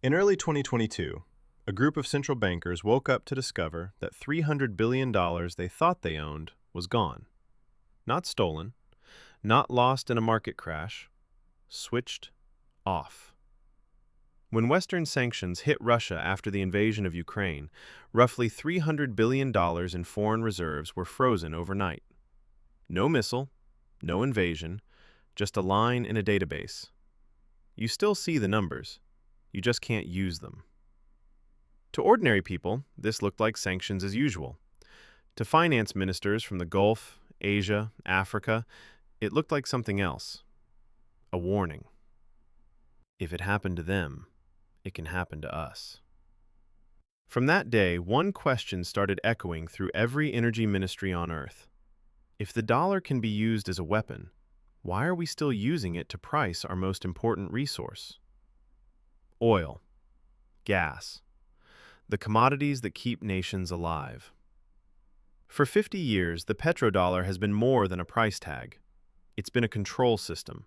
In early 2022, a group of central bankers woke up to discover that $300 billion they thought they owned was gone. Not stolen, not lost in a market crash, switched off. When Western sanctions hit Russia after the invasion of Ukraine, roughly $300 billion in foreign reserves were frozen overnight. No missile, no invasion, just a line in a database. You still see the numbers, you just can't use them. To ordinary people, this looked like sanctions as usual. To finance ministers from the Gulf, Asia, Africa, it looked like something else. A warning. If it happened to them, it can happen to us. From that day, one question started echoing through every energy ministry on Earth. If the dollar can be used as a weapon, why are we still using it to price our most important resource? Oil, gas, the commodities that keep nations alive. For 50 years, the petrodollar has been more than a price tag. It's been a control system.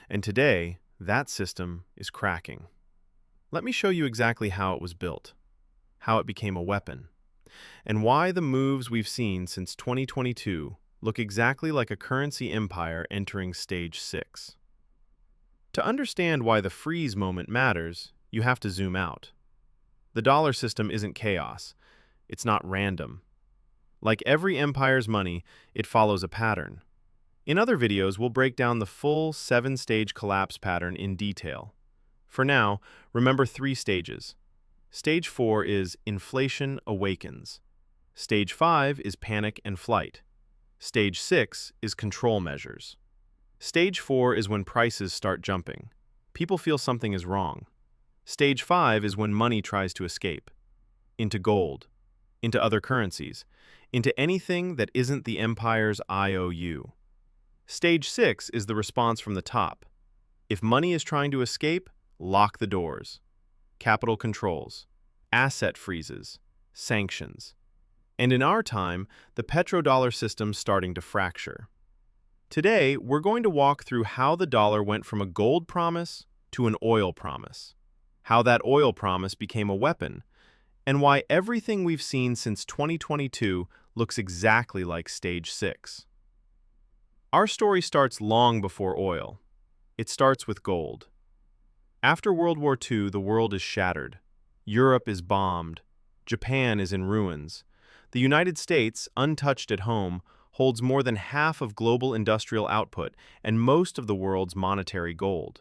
And today, that system is cracking. Let me show you exactly how it was built, how it became a weapon, and why the moves we've seen since 2022 look exactly like a currency empire entering stage 6. To understand why the freeze moment matters, you have to zoom out. The dollar system isn't chaos. It's not random. Like every empire's money, it follows a pattern. In other videos, we'll break down the full 7-stage collapse pattern in detail. For now, remember 3 stages. Stage 4 is inflation awakens. Stage 5 is panic and flight. Stage 6 is control measures. Stage 4 is when prices start jumping. People feel something is wrong. Stage 5 is when money tries to escape. Into gold, into other currencies, into anything that isn't the empire's IOU. Stage 6 is the response from the top. If money is trying to escape, lock the doors. Capital controls, asset freezes, sanctions. And in our time, the petrodollar system's starting to fracture. Today, we're going to walk through how the dollar went from a gold promise to an oil promise, how that oil promise became a weapon, and why everything we've seen since 2022 looks exactly like stage 6. Our story starts long before oil. It starts with gold. After World War II, the world is shattered. Europe is bombed. Japan is in ruins. The United States, untouched at home, holds more than half of global industrial output and most of the world's monetary gold.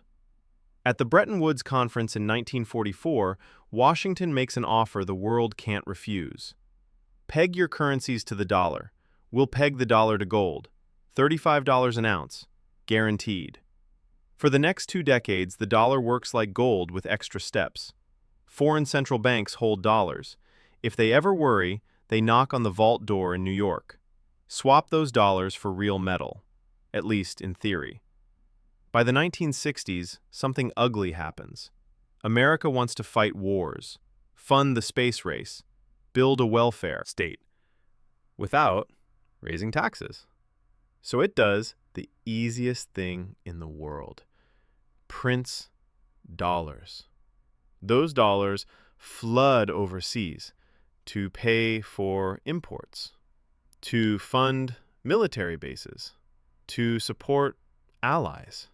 At the Bretton Woods Conference in 1944, Washington makes an offer the world can't refuse. Peg your currencies to the dollar. We'll peg the dollar to gold. $35 an ounce. Guaranteed. For the next 2 decades, the dollar works like gold with extra steps. Foreign central banks hold dollars. If they ever worry, they knock on the vault door in New York. Swap those dollars for real metal, at least in theory. By the 1960s, something ugly happens. America wants to fight wars, fund the space race, build a welfare state, without raising taxes. So it does the easiest thing in the world. Prints dollars. Those dollars flood overseas to pay for imports, to fund military bases, to support allies.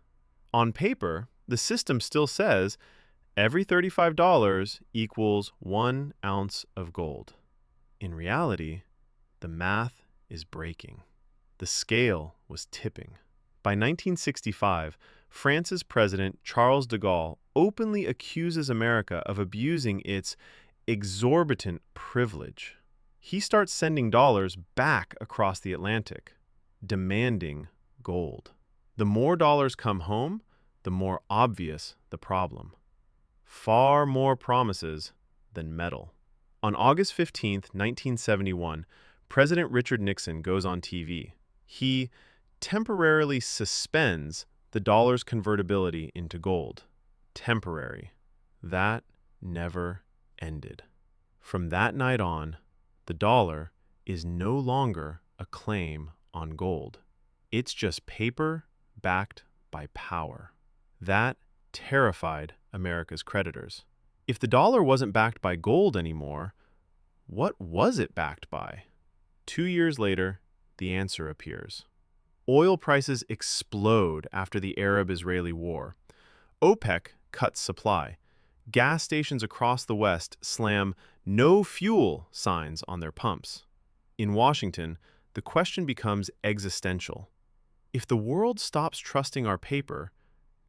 On paper, the system still says every $35 equals 1 ounce of gold. In reality, the math is breaking. The scale was tipping. By 1965, France's President Charles de Gaulle openly accuses America of abusing its exorbitant privilege. He starts sending dollars back across the Atlantic, demanding gold. The more dollars come home, the more obvious the problem. Far more promises than metal. On August 15, 1971, President Richard Nixon goes on TV. He temporarily suspends the dollar's convertibility into gold. Temporary. That never ended. From that night on, the dollar is no longer a claim on gold. It's just paper backed by power. That terrified America's creditors. If the dollar wasn't backed by gold anymore, what was it backed by? 2 years later, the answer appears. Oil prices explode after the Arab-Israeli war. OPEC cuts supply. Gas stations across the West slam "no fuel" signs on their pumps. In Washington, the question becomes existential. If the world stops trusting our paper,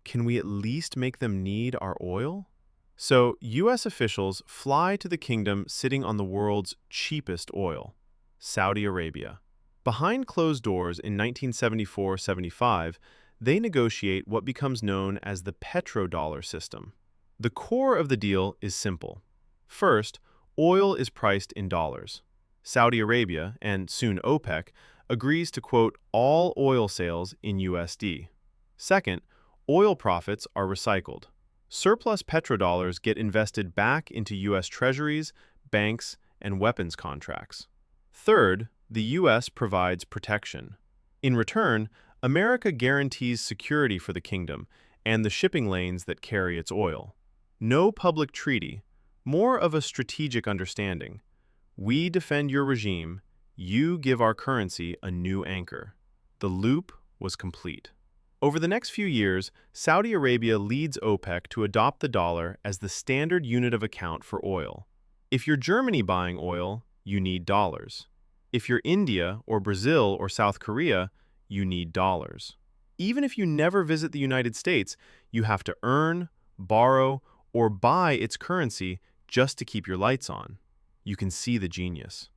can we at least make them need our oil? So, U.S. officials fly to the kingdom sitting on the world's cheapest oil, Saudi Arabia. Behind closed doors in 1974-75, they negotiate what becomes known as the Petrodollar system. The core of the deal is simple. First, oil is priced in dollars. Saudi Arabia, and soon OPEC, agrees to quote all oil sales in USD. Second, oil profits are recycled. Surplus petrodollars get invested back into U.S. treasuries, banks, and weapons contracts. Third, the U.S. provides protection. In return, America guarantees security for the kingdom and the shipping lanes that carry its oil. No public treaty, more of a strategic understanding. We defend your regime, you give our currency a new anchor. The loop was complete. Over the next few years, Saudi Arabia leads OPEC to adopt the dollar as the standard unit of account for oil. If you're Germany buying oil, you need dollars. If you're India or Brazil or South Korea, you need dollars. Even if you never visit the United States, you have to earn, borrow, or buy its currency just to keep your lights on. You can see the genius.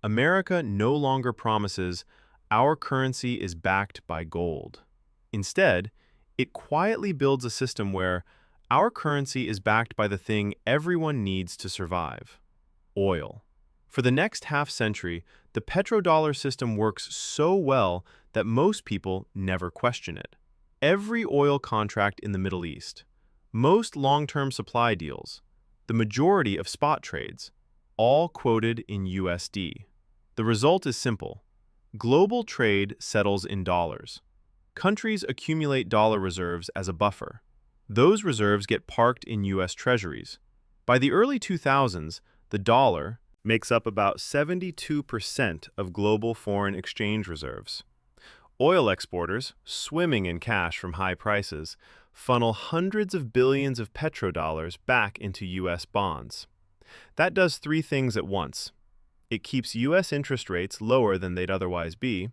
America no longer promises, "Our currency is backed by gold." Instead, it quietly builds a system where our currency is backed by the thing everyone needs to survive: oil. For the next half-century, the petrodollar system works so well that most people never question it. Every oil contract in the Middle East, most long-term supply deals, the majority of spot trades, all quoted in USD. The result is simple. Global trade settles in dollars. Countries accumulate dollar reserves as a buffer. Those reserves get parked in U.S. treasuries. By the early 2000s, the dollar makes up about 72% of global foreign exchange reserves. Oil exporters, swimming in cash from high prices, funnel hundreds of billions of petrodollars back into U.S. bonds. That does three things at once. It keeps U.S. interest rates lower than they'd otherwise be.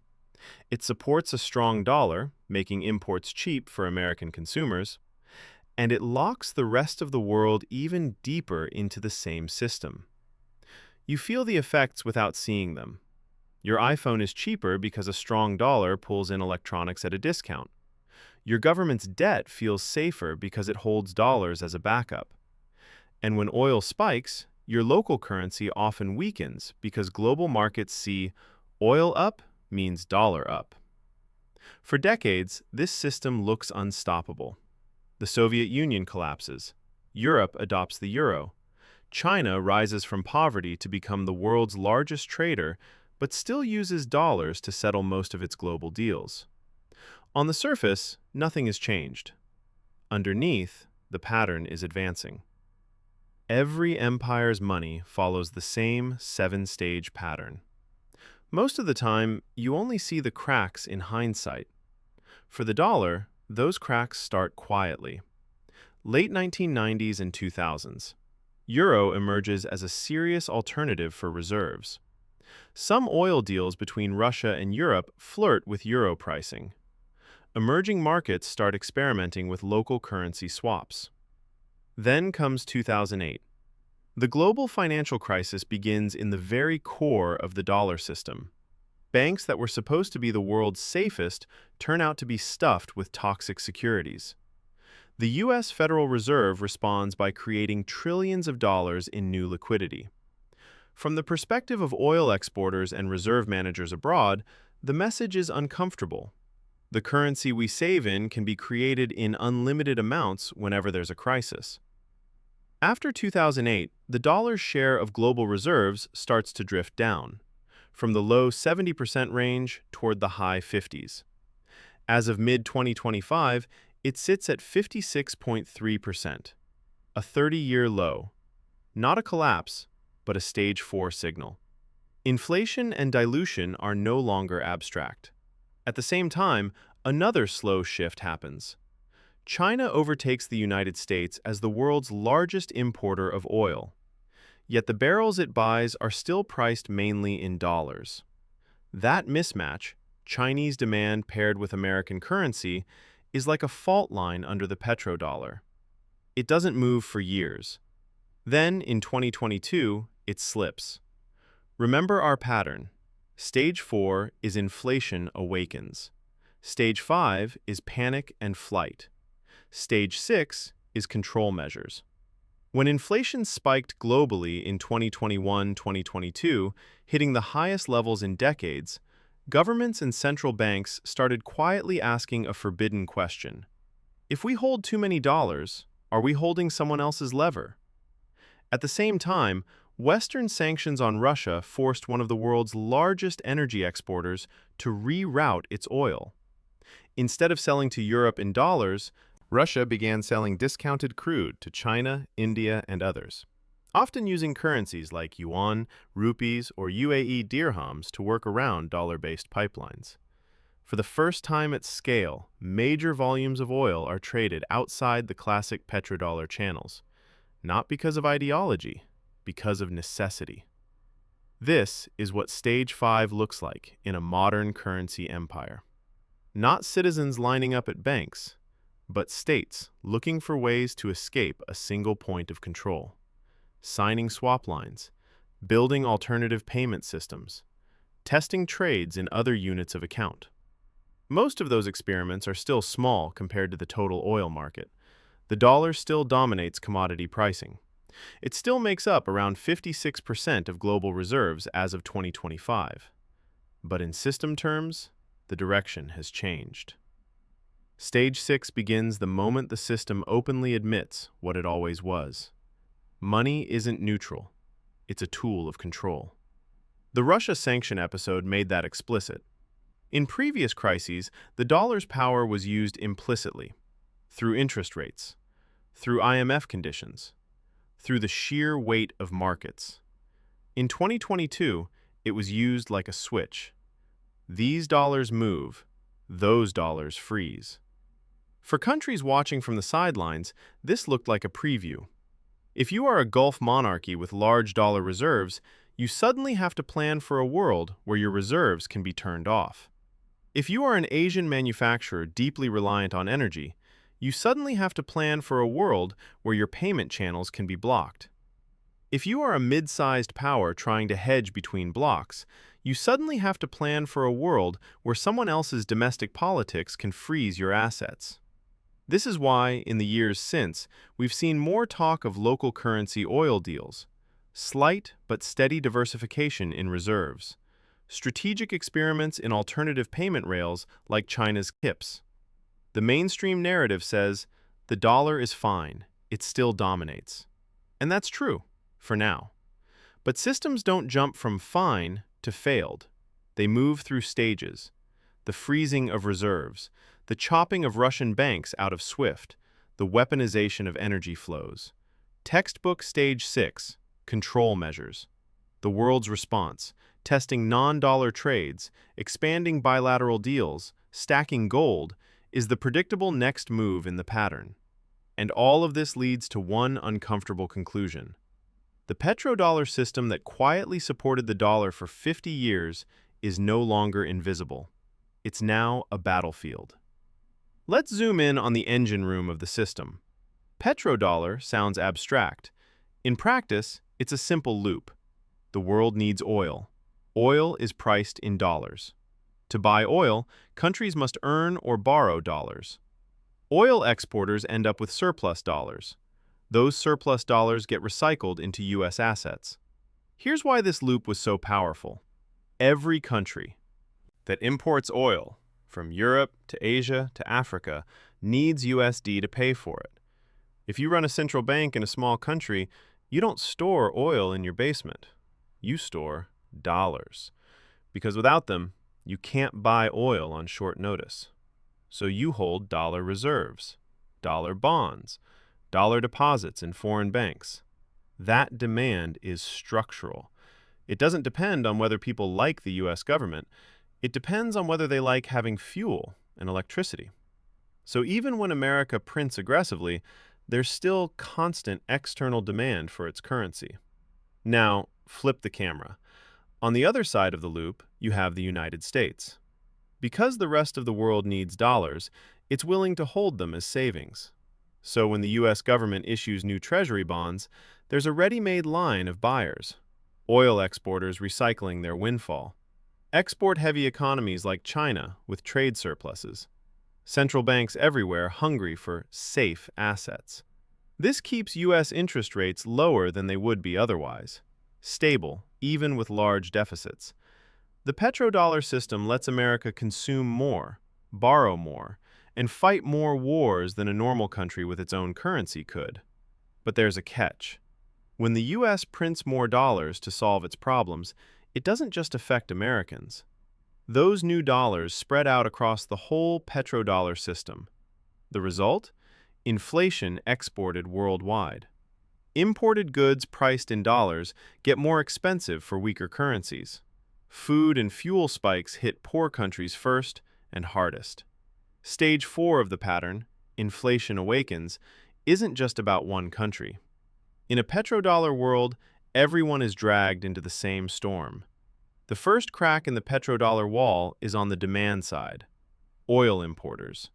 It supports a strong dollar, making imports cheap for American consumers. And it locks the rest of the world even deeper into the same system. You feel the effects without seeing them. Your iPhone is cheaper because a strong dollar pulls in electronics at a discount. Your government's debt feels safer because it holds dollars as a backup. And when oil spikes, your local currency often weakens because global markets see oil up means dollar up. For decades, this system looks unstoppable. The Soviet Union collapses. Europe adopts the euro. China rises from poverty to become the world's largest trader, but still uses dollars to settle most of its global deals. On the surface, nothing has changed. Underneath, the pattern is advancing. Every empire's money follows the same 7-stage pattern. Most of the time, you only see the cracks in hindsight. For the dollar, those cracks start quietly. Late 1990s and 2000s. Euro emerges as a serious alternative for reserves. Some oil deals between Russia and Europe flirt with euro pricing. Emerging markets start experimenting with local currency swaps. Then comes 2008. The global financial crisis begins in the very core of the dollar system. Banks that were supposed to be the world's safest turn out to be stuffed with toxic securities. The U.S. Federal Reserve responds by creating trillions of dollars in new liquidity. From the perspective of oil exporters and reserve managers abroad, the message is uncomfortable. The currency we save in can be created in unlimited amounts whenever there's a crisis. After 2008, the dollar's share of global reserves starts to drift down, from the low 70% range toward the high 50s. As of mid-2025, it sits at 56.3%, a 30-year low. Not a collapse, but a stage 4 signal. Inflation and dilution are no longer abstract. At the same time, another slow shift happens. China overtakes the United States as the world's largest importer of oil. Yet the barrels it buys are still priced mainly in dollars. That mismatch, Chinese demand paired with American currency, is like a fault line under the petrodollar. It doesn't move for years. Then, in 2022, it slips. Remember our pattern. Stage 4 is inflation awakens. Stage 5 is panic and flight. Stage 6 is control measures. When inflation spiked globally in 2021-2022, hitting the highest levels in decades, governments and central banks started quietly asking a forbidden question. If we hold too many dollars, are we holding someone else's lever? At the same time, Western sanctions on Russia forced one of the world's largest energy exporters to reroute its oil. Instead of selling to Europe in dollars, Russia began selling discounted crude to China, India, and others, often using currencies like yuan, rupees, or UAE dirhams to work around dollar-based pipelines. For the first time at scale, major volumes of oil are traded outside the classic petrodollar channels, not because of ideology, because of necessity. This is what Stage 5 looks like in a modern currency empire. Not citizens lining up at banks, but states looking for ways to escape a single point of control, signing swap lines, building alternative payment systems, testing trades in other units of account. Most of those experiments are still small compared to the total oil market. The dollar still dominates commodity pricing. It still makes up around 56% of global reserves as of 2025. But in system terms, the direction has changed. Stage 6 begins the moment the system openly admits what it always was. Money isn't neutral. It's a tool of control. The Russia sanction episode made that explicit. In previous crises, the dollar's power was used implicitly, through interest rates, through IMF conditions, through the sheer weight of markets. In 2022, it was used like a switch. These dollars move, those dollars freeze. For countries watching from the sidelines, this looked like a preview. If you are a Gulf monarchy with large dollar reserves, you suddenly have to plan for a world where your reserves can be turned off. If you are an Asian manufacturer deeply reliant on energy, you suddenly have to plan for a world where your payment channels can be blocked. If you are a mid-sized power trying to hedge between blocks, you suddenly have to plan for a world where someone else's domestic politics can freeze your assets. This is why, in the years since, we've seen more talk of local currency oil deals, slight but steady diversification in reserves, strategic experiments in alternative payment rails like China's CIPS. The mainstream narrative says, the dollar is fine, it still dominates. And that's true, for now. But systems don't jump from fine to failed. They move through stages. The freezing of reserves, the chopping of Russian banks out of SWIFT, the weaponization of energy flows. Textbook Stage 6, control measures. The world's response, testing non-dollar trades, expanding bilateral deals, stacking gold, is the predictable next move in the pattern. And all of this leads to one uncomfortable conclusion. The petrodollar system that quietly supported the dollar for 50 years is no longer invisible. It's now a battlefield. Let's zoom in on the engine room of the system. Petrodollar sounds abstract. In practice, it's a simple loop. The world needs oil. Oil is priced in dollars. To buy oil, countries must earn or borrow dollars. Oil exporters end up with surplus dollars. Those surplus dollars get recycled into U.S. assets. Here's why this loop was so powerful. Every country that imports oil, from Europe to Asia to Africa, needs USD to pay for it. If you run a central bank in a small country, you don't store oil in your basement. You store dollars. Because without them, you can't buy oil on short notice. So you hold dollar reserves, dollar bonds, dollar deposits in foreign banks. That demand is structural. It doesn't depend on whether people like the US government. It depends on whether they like having fuel and electricity. So even when America prints aggressively, there's still constant external demand for its currency. Now, flip the camera. On the other side of the loop, you have the United States. Because the rest of the world needs dollars, it's willing to hold them as savings. So when the US government issues new treasury bonds, there's a ready-made line of buyers. Oil exporters recycling their windfall. Export-heavy economies like China with trade surpluses. Central banks everywhere hungry for safe assets. This keeps U.S. interest rates lower than they would be otherwise, stable, even with large deficits. The petrodollar system lets America consume more, borrow more, and fight more wars than a normal country with its own currency could. But there's a catch. When the U.S. prints more dollars to solve its problems, it doesn't just affect Americans. Those new dollars spread out across the whole petrodollar system. The result? Inflation exported worldwide. Imported goods priced in dollars get more expensive for weaker currencies. Food and fuel spikes hit poor countries first and hardest. Stage 4 of the pattern, inflation awakens, isn't just about one country. In a petrodollar world, everyone is dragged into the same storm. The first crack in the petrodollar wall is on the demand side. Oil importers.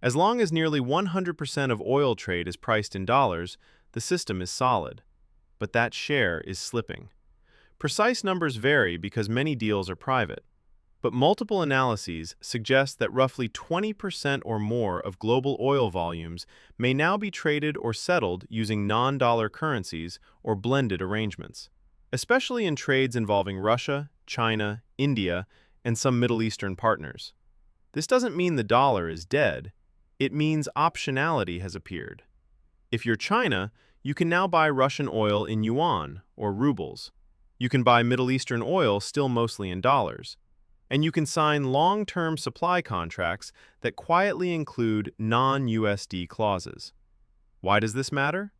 As long as nearly 100% of oil trade is priced in dollars, the system is solid. But that share is slipping. Precise numbers vary because many deals are private. But multiple analyses suggest that roughly 20% or more of global oil volumes may now be traded or settled using non-dollar currencies or blended arrangements, especially in trades involving Russia, China, India, and some Middle Eastern partners. This doesn't mean the dollar is dead. It means optionality has appeared. If you're China, you can now buy Russian oil in yuan or rubles. You can buy Middle Eastern oil still mostly in dollars. And you can sign long-term supply contracts that quietly include non-USD clauses. Why does this matter?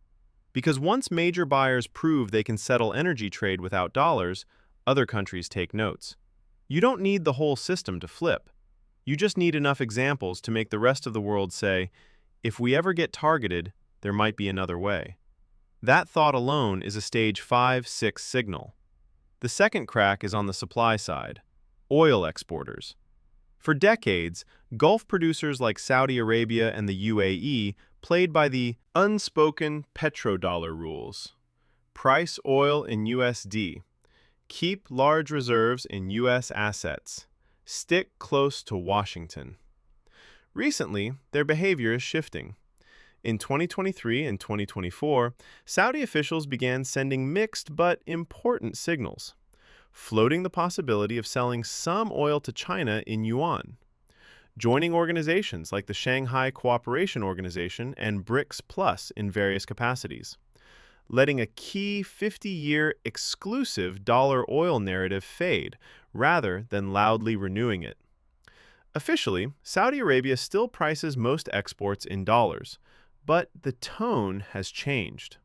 Because once major buyers prove they can settle energy trade without dollars, other countries take notes. You don't need the whole system to flip. You just need enough examples to make the rest of the world say, if we ever get targeted, there might be another way. That thought alone is a stage 5-6 signal. The second crack is on the supply side. Oil exporters. For decades, Gulf producers like Saudi Arabia and the UAE played by the unspoken petrodollar rules. Price oil in USD. Keep large reserves in U.S. assets. Stick close to Washington. Recently, their behavior is shifting. In 2023 and 2024, Saudi officials began sending mixed but important signals, floating the possibility of selling some oil to China in yuan, joining organizations like the Shanghai Cooperation Organization and BRICS Plus in various capacities, letting a key 50-year exclusive dollar oil narrative fade rather than loudly renewing it. Officially, Saudi Arabia still prices most exports in dollars, but the tone has changed.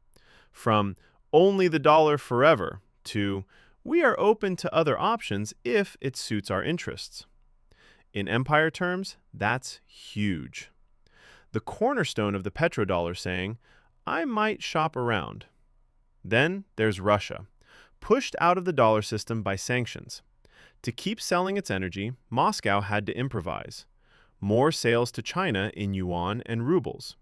From only the dollar forever to we are open to other options if it suits our interests. In empire terms, that's huge. The cornerstone of the petrodollar saying, I might shop around. Then there's Russia, pushed out of the dollar system by sanctions. To keep selling its energy, Moscow had to improvise. More sales to China in yuan and rubles.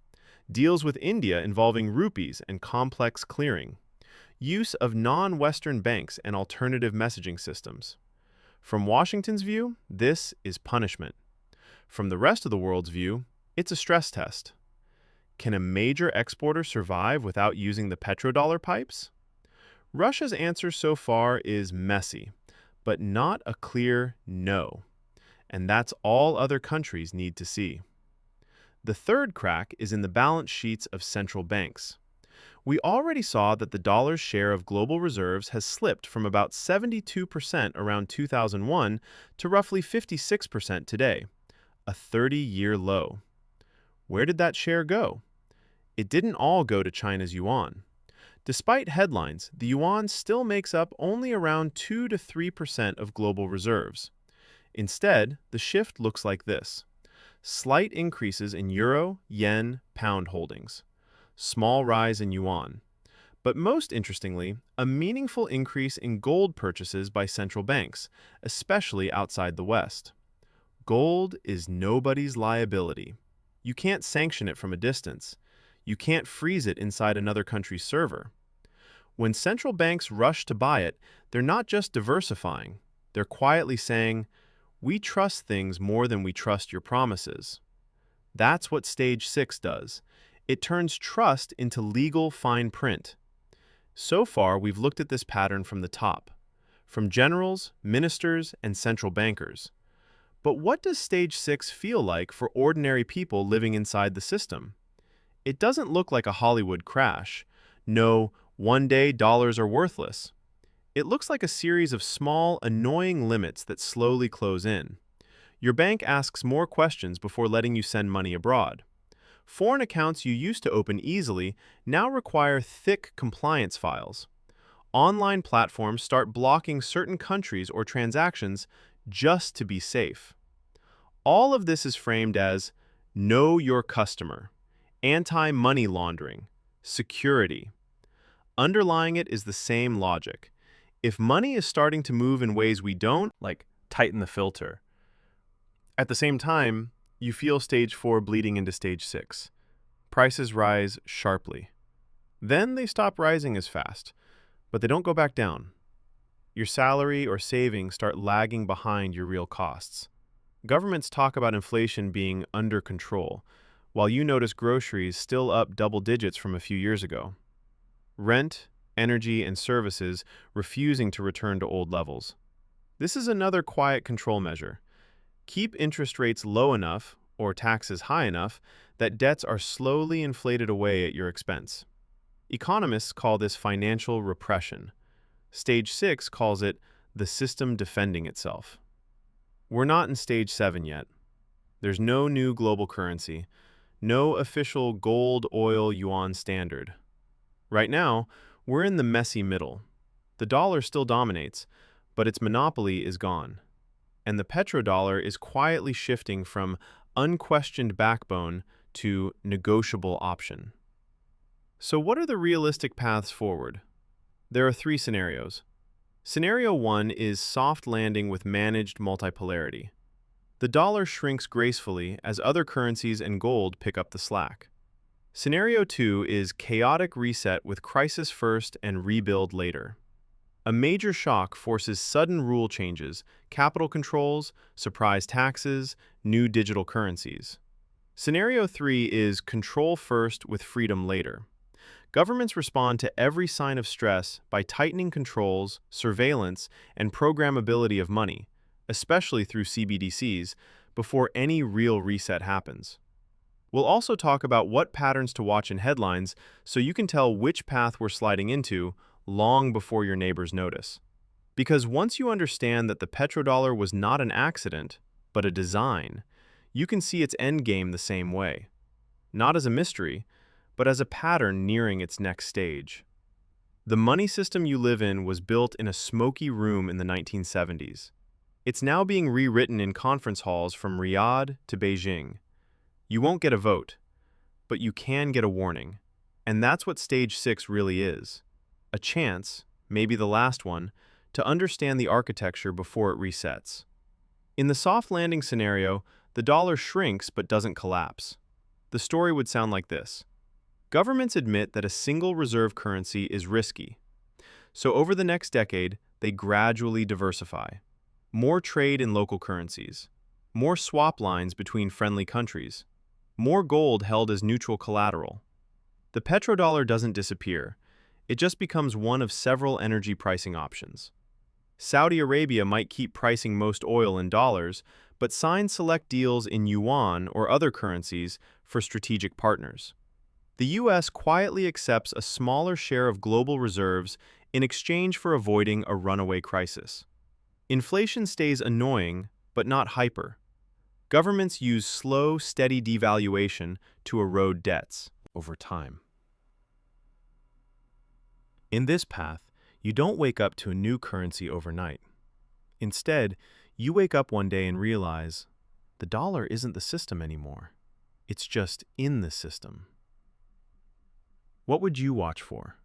Deals with India involving rupees and complex clearing. Use of non-Western banks and alternative messaging systems. From Washington's view, this is punishment. From the rest of the world's view, it's a stress test. Can a major exporter survive without using the petrodollar pipes? Russia's answer so far is messy, but not a clear no. And that's all other countries need to see. The third crack is in the balance sheets of central banks. We already saw that the dollar's share of global reserves has slipped from about 72% around 2001 to roughly 56% today, a 30-year low. Where did that share go? It didn't all go to China's yuan. Despite headlines, the yuan still makes up only around 2 to 3% of global reserves. Instead, the shift looks like this: slight increases in euro, yen, pound holdings, small rise in yuan, but most interestingly, a meaningful increase in gold purchases by central banks, especially outside the West. Gold is nobody's liability. You can't sanction it from a distance. You can't freeze it inside another country's server. When central banks rush to buy it, they're not just diversifying. They're quietly saying, "We trust things more than we trust your promises." That's what Stage 6 does. It turns trust into legal fine print. So far, we've looked at this pattern from the top, from generals, ministers, and central bankers. But what does Stage 6 feel like for ordinary people living inside the system? It doesn't look like a Hollywood crash. No, one day dollars are worthless. It looks like a series of small, annoying limits that slowly close in. Your bank asks more questions before letting you send money abroad. Foreign accounts you used to open easily now require thick compliance files. Online platforms start blocking certain countries or transactions just to be safe. All of this is framed as know your customer, anti-money laundering, security. Underlying it is the same logic. If money is starting to move in ways we don't, like tighten the filter. At the same time, you feel Stage 4 bleeding into Stage 6. Prices rise sharply. Then they stop rising as fast, but they don't go back down. Your salary or savings start lagging behind your real costs. Governments talk about inflation being under control, while you notice groceries still up double digits from a few years ago. Rent, energy, and services refusing to return to old levels. This is another quiet control measure. Keep interest rates low enough, or taxes high enough, that debts are slowly inflated away at your expense. Economists call this financial repression. Stage 6 calls it the system defending itself. We're not in Stage 7 yet. There's no new global currency, no official gold, oil, yuan standard. Right now, we're in the messy middle. The dollar still dominates, but its monopoly is gone. And the petrodollar is quietly shifting from unquestioned backbone to negotiable option. So what are the realistic paths forward? There are 3 scenarios. Scenario 1 is soft landing with managed multipolarity. The dollar shrinks gracefully as other currencies and gold pick up the slack. Scenario 2 is chaotic reset with crisis first and rebuild later. A major shock forces sudden rule changes, capital controls, surprise taxes, new digital currencies. Scenario 3 is control first with freedom later. Governments respond to every sign of stress by tightening controls, surveillance, and programmability of money, especially through CBDCs, before any real reset happens. We'll also talk about what patterns to watch in headlines so you can tell which path we're sliding into long before your neighbors notice. Because once you understand that the petrodollar was not an accident, but a design, you can see its endgame the same way. Not as a mystery, but as a pattern nearing its next stage. The money system you live in was built in a smoky room in the 1970s. It's now being rewritten in conference halls from Riyadh to Beijing. You won't get a vote, but you can get a warning. And that's what Stage 6 really is. A chance, maybe the last one, to understand the architecture before it resets. In the soft landing scenario, the dollar shrinks but doesn't collapse. The story would sound like this. Governments admit that a single reserve currency is risky. So over the next decade, they gradually diversify. More trade in local currencies. More swap lines between friendly countries. More gold held as neutral collateral. The petrodollar doesn't disappear. It just becomes one of several energy pricing options. Saudi Arabia might keep pricing most oil in dollars, but sign select deals in yuan or other currencies for strategic partners. The U.S. quietly accepts a smaller share of global reserves in exchange for avoiding a runaway crisis. Inflation stays annoying, but not hyper. Governments use slow, steady devaluation to erode debts over time. In this path, you don't wake up to a new currency overnight. Instead, you wake up one day and realize the dollar isn't the system anymore. It's just in the system. What would you watch for?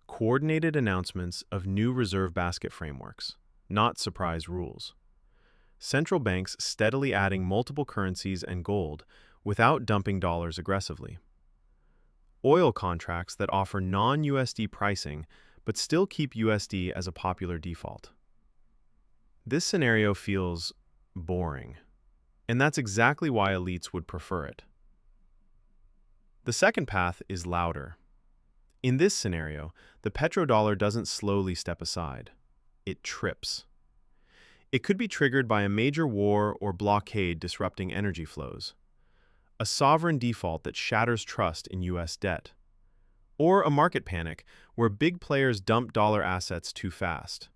Coordinated announcements of new reserve basket frameworks, not surprise rules. Central banks steadily adding multiple currencies and gold without dumping dollars aggressively. Oil contracts that offer non-USD pricing but still keep USD as a popular default. This scenario feels boring, and that's exactly why elites would prefer it. The second path is louder. In this scenario, the petrodollar doesn't slowly step aside. It trips. It could be triggered by a major war or blockade disrupting energy flows, a sovereign default that shatters trust in U.S. debt, or a market panic where big players dump dollar assets too fast.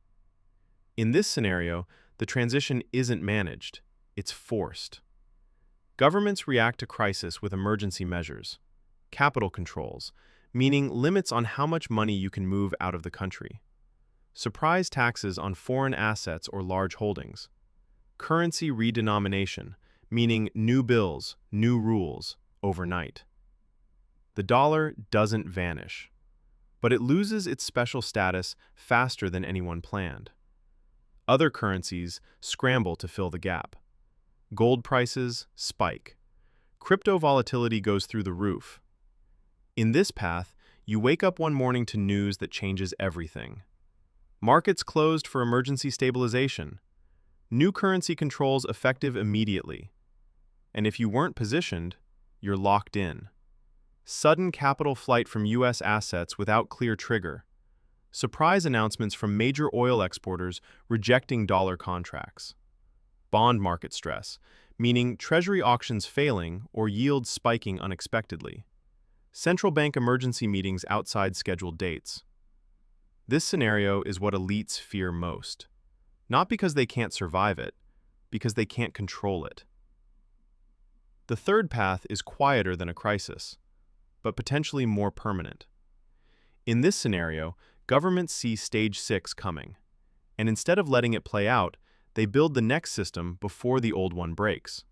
In this scenario, the transition isn't managed, it's forced. Governments react to crisis with emergency measures, capital controls, meaning limits on how much money you can move out of the country, surprise taxes on foreign assets or large holdings, currency redenomination, meaning new bills, new rules, overnight. The dollar doesn't vanish, but it loses its special status faster than anyone planned. Other currencies scramble to fill the gap. Gold prices spike. Crypto volatility goes through the roof. In this path, you wake up one morning to news that changes everything. Markets closed for emergency stabilization. New currency controls effective immediately. And if you weren't positioned, you're locked in. Sudden capital flight from U.S. assets without clear trigger. Surprise announcements from major oil exporters rejecting dollar contracts. Bond market stress, meaning treasury auctions failing or yields spiking unexpectedly. Central bank emergency meetings outside scheduled dates. This scenario is what elites fear most. Not because they can't survive it, because they can't control it. The third path is quieter than a crisis, but potentially more permanent. In this scenario, governments see stage 6 coming, and instead of letting it play out, they build the next system before the old one breaks.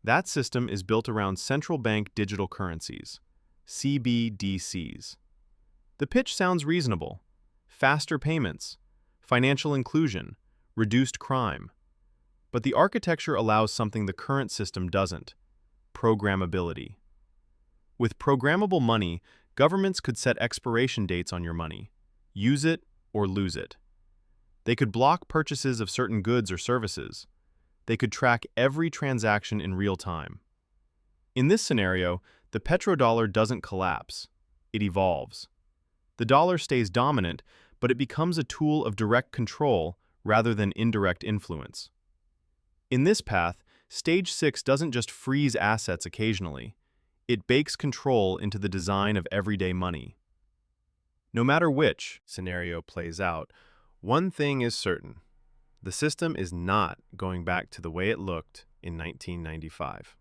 That system is built around central bank digital currencies, CBDCs. The pitch sounds reasonable. Faster payments, financial inclusion, reduced crime. But the architecture allows something the current system doesn't: programmability. With programmable money, governments could set expiration dates on your money, use it or lose it. They could block purchases of certain goods or services. They could track every transaction in real time. In this scenario, the petrodollar doesn't collapse, it evolves. The dollar stays dominant, but it becomes a tool of direct control rather than indirect influence. In this path, stage 6 doesn't just freeze assets occasionally, it bakes control into the design of everyday money. No matter which scenario plays out, one thing is certain: the system is not going back to the way it looked in 1995.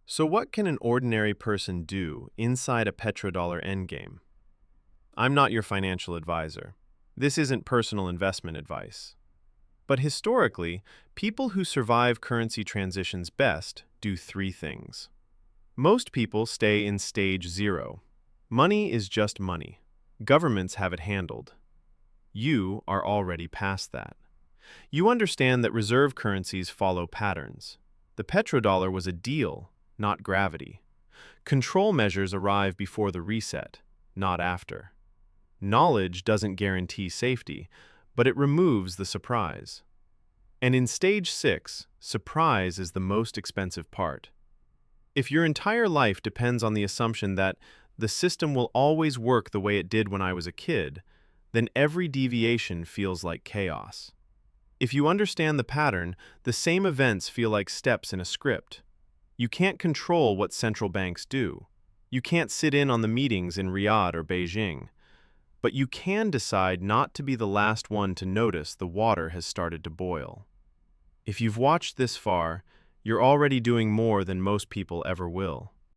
So what can an ordinary person do inside a petrodollar endgame? I'm not your financial advisor. This isn't personal investment advice. But historically, people who survive currency transitions best do 3 things. Most people stay in stage 0. Money is just money. Governments have it handled. You are already past that. You understand that reserve currencies follow patterns. The petrodollar was a deal, not gravity. Control measures arrive before the reset, not after. Knowledge doesn't guarantee safety, but it removes the surprise. And in stage 6, surprise is the most expensive part. If your entire life depends on the assumption that the system will always work the way it did when I was a kid, then every deviation feels like chaos. If you understand the pattern, the same events feel like steps in a script. You can't control what central banks do. You can't sit in on the meetings in Riyadh or Beijing. But you can decide not to be the last one to notice the water has started to boil. If you've watched this far, you're already doing more than most people ever will.